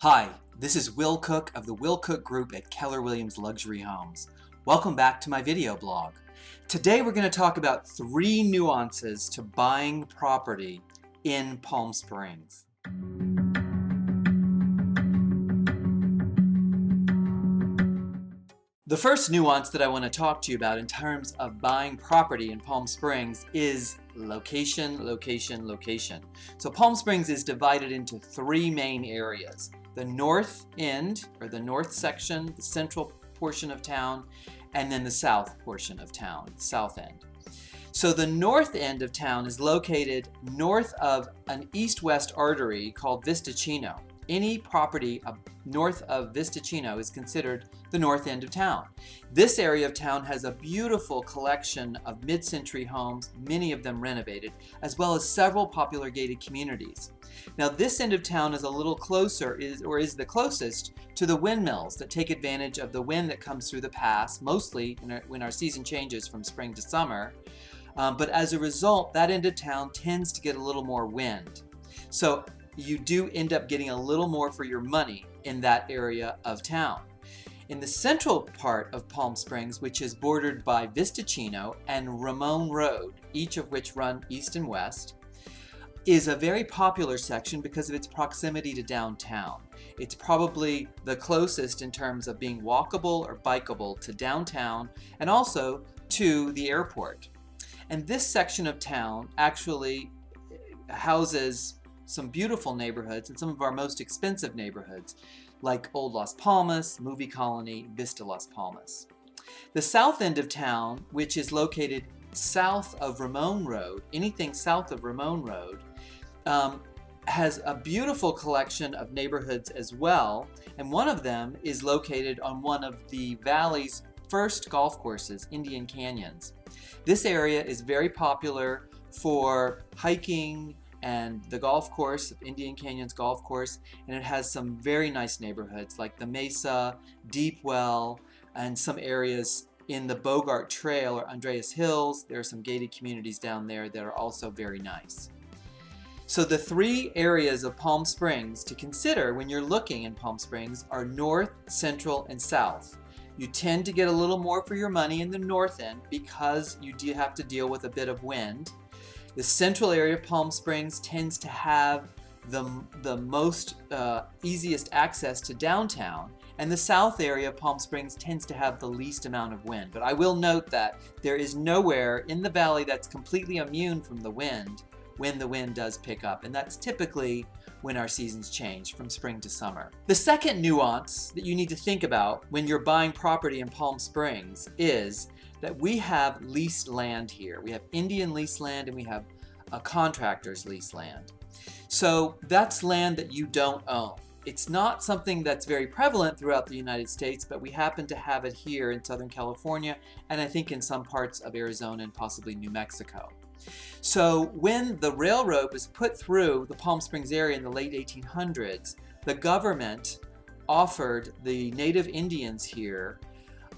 Hi, this is Will Cook of the Will Cook Group at Keller Williams Luxury Homes. Welcome back to my video blog. Today we're going to talk about 3 nuances to buying property in Palm Springs. The first nuance that I want to talk to you about in terms of buying property in Palm Springs is location, location, location. So Palm Springs is divided into 3 main areas. The north end, or the north section, the central portion of town, and then the south portion of town, south end. So the north end of town is located north of an east-west artery called VISTA CHINO. Any property north of VISTA CHINO is considered the north end of town. This area of town has a beautiful collection of mid-century homes, many of them renovated, as well as several popular gated communities. Now this end of town is a little closer, is the closest to the windmills that take advantage of the wind that comes through the pass, mostly when our season changes from spring to summer. But as a result, that end of town tends to get a little more wind. So you do end up getting a little more for your money in that area of town. In the central part of Palm Springs, which is bordered by VISTA CHINO and RAMON Road, each of which run east and west, is a very popular section because of its proximity to downtown. It's probably the closest in terms of being walkable or bikeable to downtown and also to the airport. And this section of town actually houses some beautiful neighborhoods and some of our most expensive neighborhoods like Old Las Palmas, Movie Colony, Vista Las Palmas. The south end of town, which is located south of RAMON Road, anything south of RAMON Road, has a beautiful collection of neighborhoods as well, and one of them is located on one of the valley's first golf courses, Indian Canyons. This area is very popular for hiking and the golf course, Indian Canyons Golf Course, and it has some very nice neighborhoods like the Mesa, Deep Well, and some areas in the Bogart Trail or Andreas Hills. There are some gated communities down there that are also very nice. So the 3 areas of Palm Springs to consider when you're looking in Palm Springs are north, central, and south. You tend to get a little more for your money in the north end because you do have to deal with a bit of wind. The central area of Palm Springs tends to have the most easiest access to downtown, and the south area of Palm Springs tends to have the least amount of wind. But I will note that there is nowhere in the valley that's completely immune from the wind when the wind does pick up, and that's typically when our seasons change from spring to summer. The second nuance that you need to think about when you're buying property in Palm Springs is that we have leased land here. We have Indian leased land and we have a contractor's leased land. So that's land that you don't own. It's not something that's very prevalent throughout the United States, but we happen to have it here in Southern California and I think in some parts of Arizona and possibly New Mexico. So when the railroad was put through the Palm Springs area in the late 1800s, the government offered the native Indians here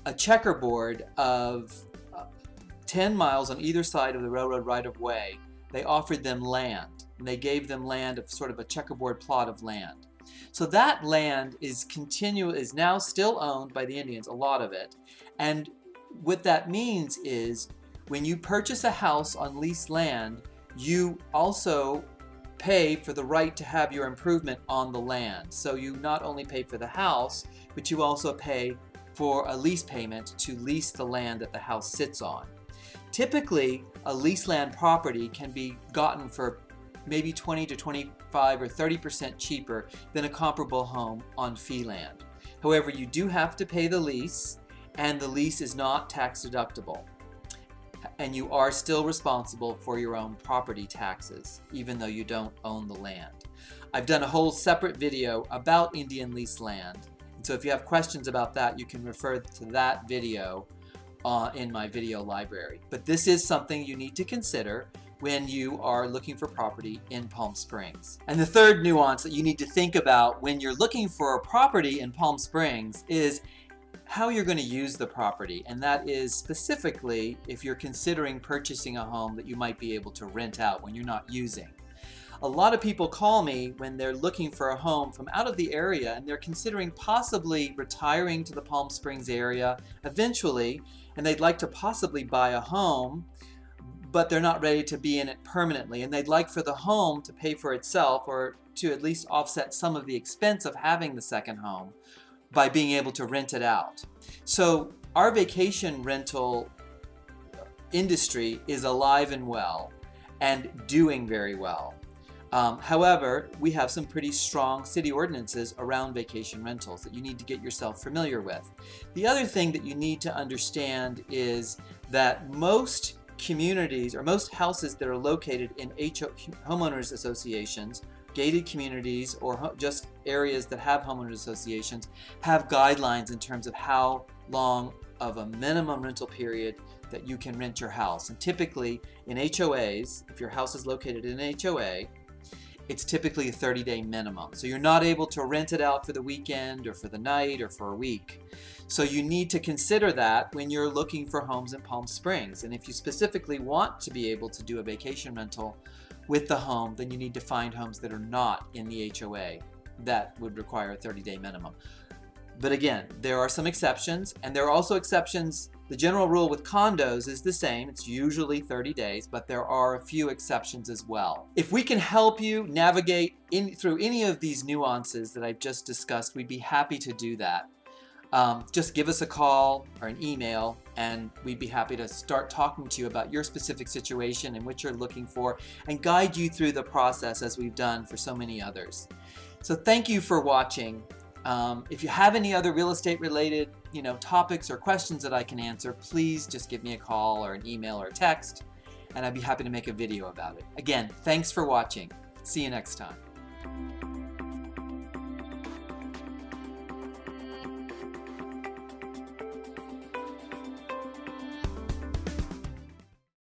a checkerboard of 10 miles on either side of the railroad right-of-way. They offered them land, and they gave them land of sort of a checkerboard plot of land. So that land is now still owned by the Indians, a lot of it. And what that means is when you purchase a house on leased land, you also pay for the right to have your improvement on the land. So you not only pay for the house, but you also pay for a lease payment to lease the land that the house sits on. Typically, a leased land property can be gotten for maybe 20 to 25 or 30% cheaper than a comparable home on fee land. However, you do have to pay the lease, and the lease is not tax deductible. And you are still responsible for your own property taxes, even though you don't own the land. I've done a whole separate video about Indian leased land. So if you have questions about that, you can refer to that video in my video library. But this is something you need to consider when you are looking for property in Palm Springs. And the third nuance that you need to think about when you're looking for a property in Palm Springs is how you're going to use the property. And that is specifically if you're considering purchasing a home that you might be able to rent out when you're not using. A lot of people call me when they're looking for a home from out of the area and they're considering possibly retiring to the Palm Springs area eventually, and they'd like to possibly buy a home, but they're not ready to be in it permanently, and they'd like for the home to pay for itself or to at least offset some of the expense of having the second home by being able to rent it out. So our vacation rental industry is alive and well and doing very well. However, we have some pretty strong city ordinances around vacation rentals that you need to get yourself familiar with. The other thing that you need to understand is that most communities or most houses that are located in homeowners associations, gated communities, or just areas that have homeowners associations have guidelines in terms of how long of a minimum rental period that you can rent your house. And typically in HOAs, if your house is located in an HOA, it's typically a 30-day minimum. So you're not able to rent it out for the weekend or for the night or for a week. So you need to consider that when you're looking for homes in Palm Springs. And if you specifically want to be able to do a vacation rental with the home, then you need to find homes that are not in the HOA that would require a 30-day minimum. But again, there are some exceptions, and there are also exceptions. The general rule with condos is the same. It's usually 30 days, but there are a few exceptions as well. If we can help you navigate through any of these nuances that I've just discussed, we'd be happy to do that. Just give us a call or an email, and we'd be happy to start talking to you about your specific situation and what you're looking for and guide you through the process as we've done for so many others. So thank you for watching. If you have any other real estate related topics or questions that I can answer, please just give me a call or an email or a text, and I'd be happy to make a video about it. Again, thanks for watching. See you next time.